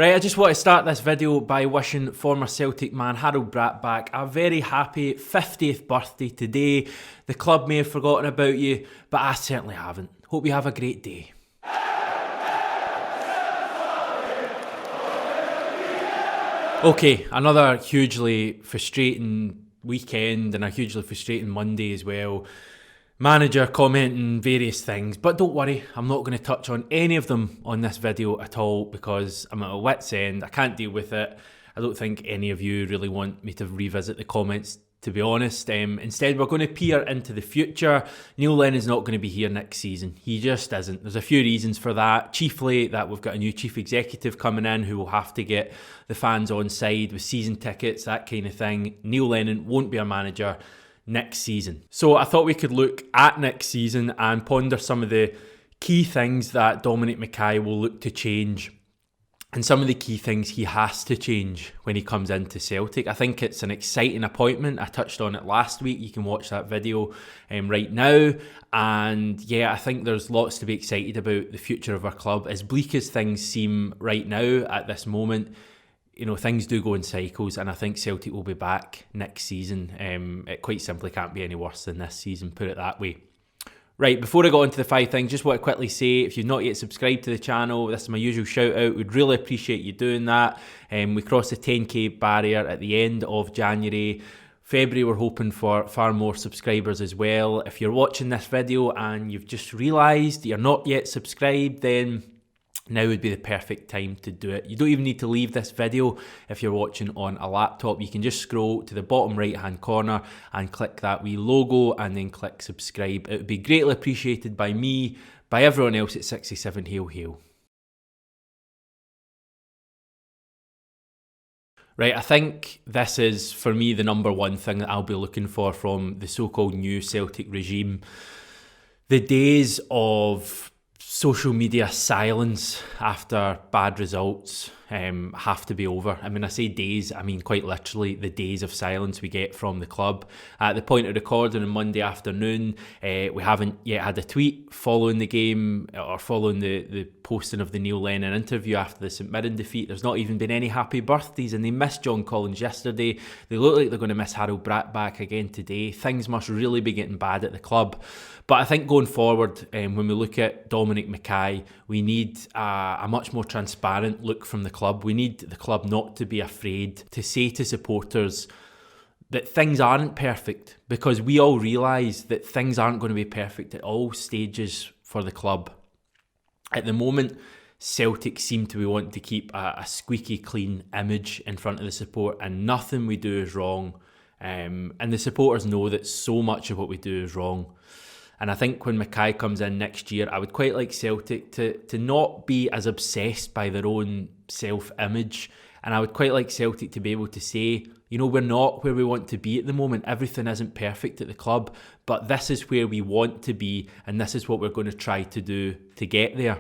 Right, I just want to start this video by wishing former Celtic man Harold Brattbakk a very happy 50th birthday today. The club may have forgotten about you, but I certainly haven't. Hope you have a great day. Okay, another hugely frustrating weekend and a hugely frustrating Monday as well. Manager commenting various things, but don't worry, I'm not going to touch on any of them on this video at all because I'm at a wit's end. I can't deal with it. I don't think any of you really want me to revisit the comments, to be honest. Instead, we're going to peer into the future. Neil Lennon's not going to be here next season. He just isn't. There's a few reasons for that. Chiefly that we've got a new chief executive coming in who will have to get the fans on side with season tickets, that kind of thing. Neil Lennon won't be our manager next season. So I thought we could look at next season and ponder some of the key things that Dominic McKay will look to change and some of the key things he has to change when he comes into Celtic. I think it's an exciting appointment. I touched on it last week. You can watch that video right now. And yeah, I think there's lots to be excited about the future of our club. As bleak as things seem right now at this moment, you know, things do go in cycles, and I think Celtic will be back next season. It quite simply can't be any worse than this season, put it that way. Right, before I go into the 5 things, just want to quickly say, if you've not yet subscribed to the channel, this is my usual shout out. We'd really appreciate you doing that. We crossed the 10k barrier at the end of January. February, we're hoping for far more subscribers as well. If you're watching this video and you've just realised you're not yet subscribed, then now would be the perfect time to do it. You don't even need to leave this video if you're watching on a laptop. You can just scroll to the bottom right hand corner and click that wee logo and then click subscribe. It would be greatly appreciated by me, by everyone else at 67 Hail Hail. Right, I think this is, for me, the number one thing that I'll be looking for from the so-called new Celtic regime. The days of social media silence after bad results have to be over. I mean, I say days, I mean quite literally the days of silence we get from the club. At the point of recording on Monday afternoon, we haven't yet had a tweet following the game or following the posting of the Neil Lennon interview after the St Mirren defeat. There's not even been any happy birthdays, and they missed John Collins yesterday. They look like they're going to miss Harold Brattbakk again today. Things must really be getting bad at the club. But I think going forward, when we look at Dominic McKay, we need a much more transparent look from the club. We need the club not to be afraid to say to supporters that things aren't perfect, because we all realise that things aren't going to be perfect at all stages for the club. At the moment, Celtic seem to be wanting to keep a squeaky clean image in front of the support, and nothing we do is wrong. And the supporters know that so much of what we do is wrong. And I think when McKay comes in next year, I would quite like Celtic to not be as obsessed by their own self-image. And I would quite like Celtic to be able to say, you know, we're not where we want to be at the moment. Everything isn't perfect at the club, but this is where we want to be, and this is what we're going to try to do to get there.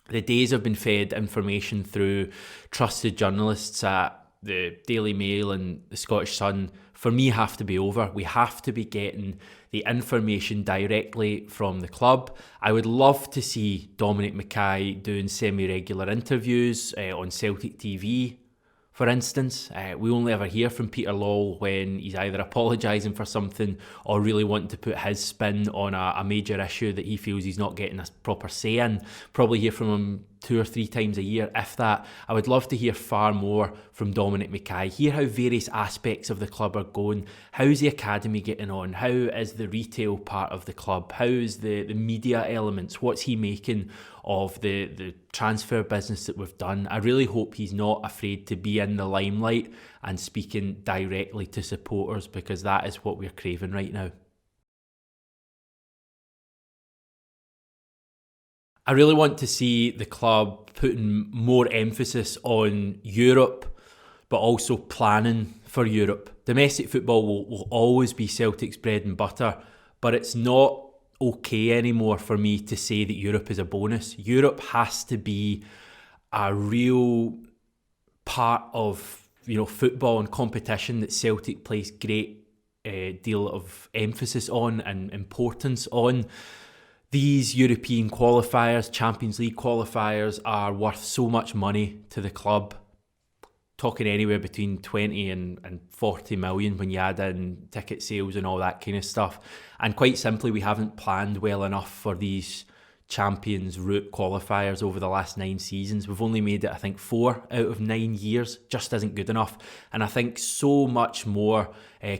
The days have been fed information through trusted journalists at the Daily Mail and the Scottish Sun, for me, have to be over. We have to be getting the information directly from the club. I would love to see Dominic McKay doing semi-regular interviews on Celtic TV, for instance. We only ever hear from Peter Lawwell when he's either apologising for something or really wanting to put his spin on a major issue that he feels he's not getting a proper say in. Probably hear from him 2 or 3 times a year, if that. I would love to hear far more from Dominic McKay, hear how various aspects of the club are going. How's the academy getting on? How is the retail part of the club? How's the media elements? What's he making of the transfer business that we've done? I really hope he's not afraid to be in the limelight and speaking directly to supporters, because that is what we're craving right now. I really want to see the club putting more emphasis on Europe, but also planning for Europe. Domestic football will always be Celtic's bread and butter, but it's not okay anymore for me to say that Europe is a bonus. Europe has to be a real part of, you know, football and competition that Celtic place great deal of emphasis on and importance on. These European qualifiers, Champions League qualifiers, are worth so much money to the club. Talking anywhere between 20 and 40 million when you add in ticket sales and all that kind of stuff. And quite simply, we haven't planned well enough for these Champions route qualifiers over the last 9 seasons. We've only made it, I think, 4 out of 9 years. Just isn't good enough. And I think so much more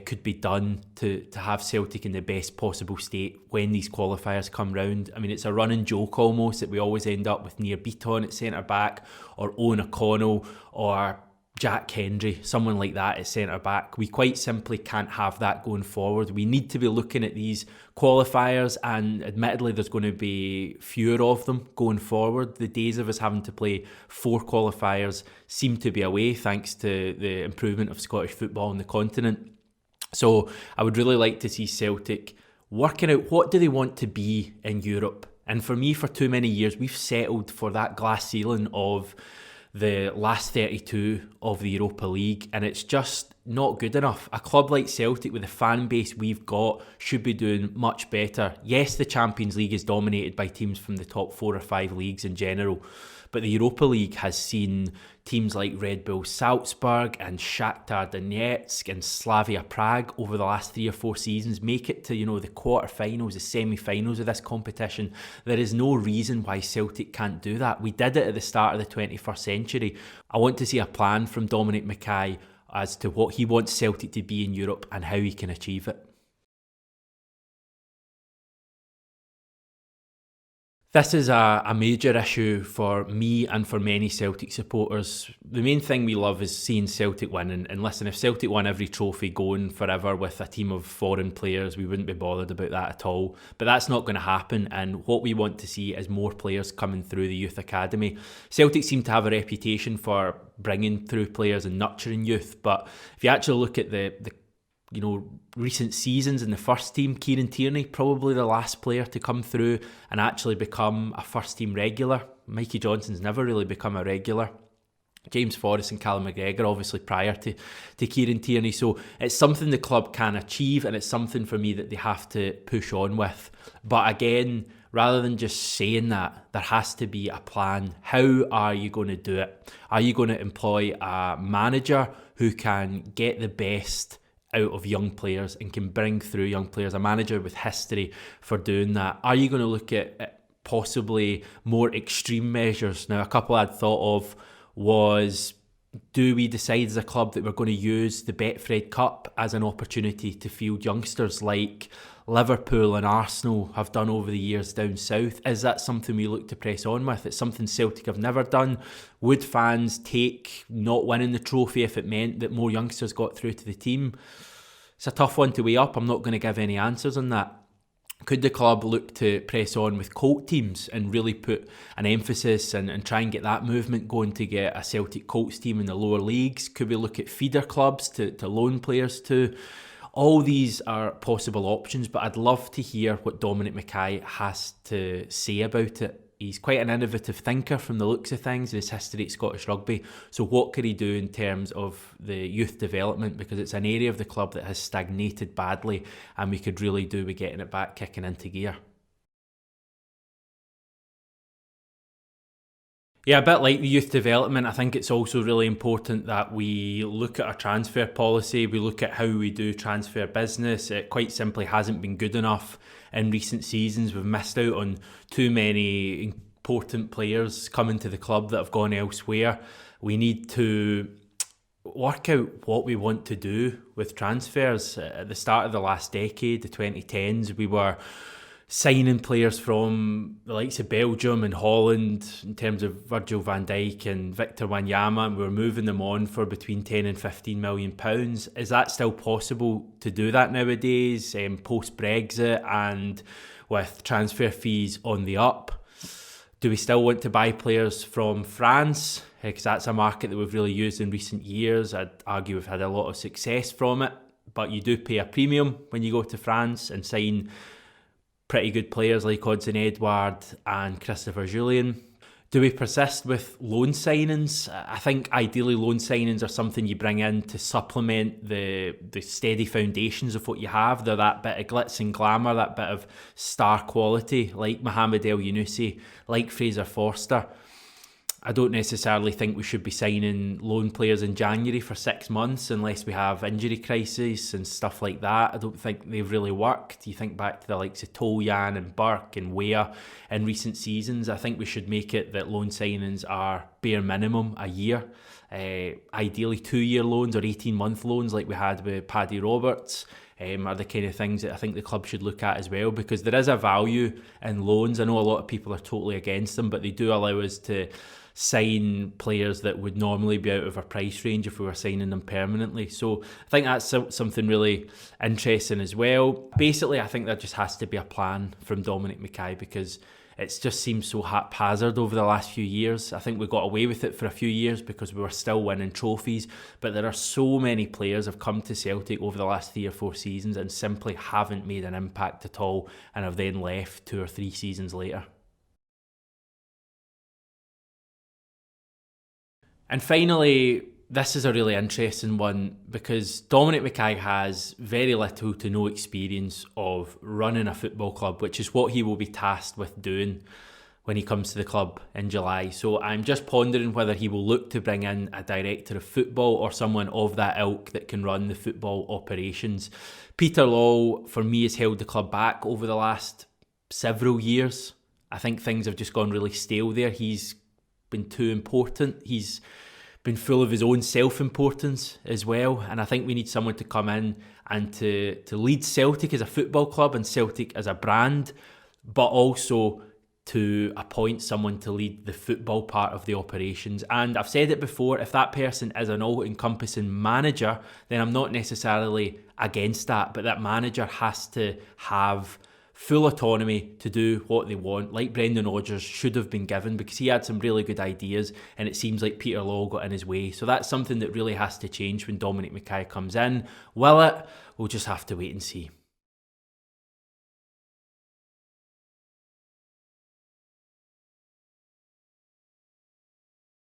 could be done to have Celtic in the best possible state when these qualifiers come round. I mean, it's a running joke almost that we always end up with Near Beaton at centre-back, or Owen O'Connell, or Jack Hendry, someone like that at centre-back. We quite simply can't have that going forward. We need to be looking at these qualifiers, and admittedly there's going to be fewer of them going forward. The days of us having to play 4 qualifiers seem to be away thanks to the improvement of Scottish football on the continent. So I would really like to see Celtic working out what do they want to be in Europe. And for me, for too many years, we've settled for that glass ceiling of the last 32 of the Europa League, and it's just not good enough. A club like Celtic, with the fan base we've got, should be doing much better. Yes, the Champions League is dominated by teams from the top 4 or 5 leagues in general, but the Europa League has seen teams like Red Bull Salzburg and Shakhtar Donetsk and Slavia Prague over the last 3 or 4 seasons make it to, the quarterfinals, the semi-finals of this competition. There is no reason why Celtic can't do that. We did it at the start of the 21st century. I want to see a plan from Dominic McKay as to what he wants Celtic to be in Europe and how he can achieve it. This is a major issue for me and for many Celtic supporters. The main thing we love is seeing Celtic win. And listen, if Celtic won every trophy going forever with a team of foreign players, we wouldn't be bothered about that at all. But that's not going to happen. And what we want to see is more players coming through the youth academy. Celtic seem to have a reputation for bringing through players and nurturing youth. But if you actually look at the recent seasons in the first team, Kieran Tierney, probably the last player to come through and actually become a first team regular. Mikey Johnson's never really become a regular. James Forrest and Callum McGregor obviously prior to Kieran Tierney. So it's something the club can achieve, and it's something for me that they have to push on with. But again, rather than just saying that, there has to be a plan. How are you going to do it? Are you going to employ a manager who can get the best out of young players and can bring through young players, a manager with history for doing that? Are you going to look at possibly more extreme measures? Now, a couple I'd thought of was, do we decide as a club that we're going to use the Betfred Cup as an opportunity to field youngsters like Liverpool and Arsenal have done over the years down south? Is that something we look to press on with? It's something Celtic have never done. Would fans take not winning the trophy if it meant that more youngsters got through to the team? It's a tough one to weigh up. I'm not going to give any answers on that. Could the club look to press on with colt teams and really put an emphasis and try and get that movement going to get a Celtic Colts team in the lower leagues? Could we look at feeder clubs to loan players to? All these are possible options, but I'd love to hear what Dominic McKay has to say about it. He's quite an innovative thinker from the looks of things in his history at Scottish Rugby. So what could he do in terms of the youth development? Because it's an area of the club that has stagnated badly, and we could really do with getting it back kicking into gear. Yeah, a bit like the youth development, I think it's also really important that we look at our transfer policy, we look at how we do transfer business. It quite simply hasn't been good enough in recent seasons. We've missed out on too many important players coming to the club that have gone elsewhere. We need to work out what we want to do with transfers. At the start of the last decade, the 2010s, we were signing players from the likes of Belgium and Holland in terms of Virgil van Dijk and Victor Wanyama, and we were moving them on for between 10 and 15 million pounds. Is that still possible to do that nowadays, post-Brexit and with transfer fees on the up? Do we still want to buy players from France? Because that's a market that we've really used in recent years. I'd argue we've had a lot of success from it, but you do pay a premium when you go to France and sign pretty good players like Odsonne Edouard and Christopher Jullien. Do we persist with loan signings? I think ideally loan signings are something you bring in to supplement the steady foundations of what you have. They're that bit of glitz and glamour, that bit of star quality, like Mohamed El Yunusi, like Fraser Forster. I don't necessarily think we should be signing loan players in January for 6 months unless we have injury crises and stuff like that. I don't think they've really worked. You think back to the likes of Toljan and Burke and Weah in recent seasons. I think we should make it that loan signings are bare minimum a year. Ideally 2-year loans or 18-month loans like we had with Paddy Roberts. Are the kind of things that I think the club should look at as well, because there is a value in loans. I know a lot of people are totally against them, but they do allow us to sign players that would normally be out of our price range if we were signing them permanently. So I think that's something really interesting as well. Basically, I think there just has to be a plan from Dominic McKay, because it just seems so haphazard over the last few years. I think we got away with it for a few years because we were still winning trophies, but there are so many players have come to Celtic over the last 3 or 4 seasons and simply haven't made an impact at all, and have then left 2 or 3 seasons later. And finally, this is a really interesting one, because Dominic McKay has very little to no experience of running a football club, which is what he will be tasked with doing when he comes to the club in July. So I'm just pondering whether he will look to bring in a director of football or someone of that ilk that can run the football operations. Peter Law, for me, has held the club back over the last several years. I think things have just gone really stale there. He's been too important. He's been full of his own self-importance as well, and I think we need someone to come in and to lead Celtic as a football club and Celtic as a brand, but also to appoint someone to lead the football part of the operations. And I've said it before, if that person is an all-encompassing manager, then I'm not necessarily against that, but that manager has to have full autonomy to do what they want, like Brendan Rodgers should have been given, because he had some really good ideas and it seems like Peter Law got in his way. So that's something that really has to change when Dominic McKay comes in. Will it? We'll just have to wait and see.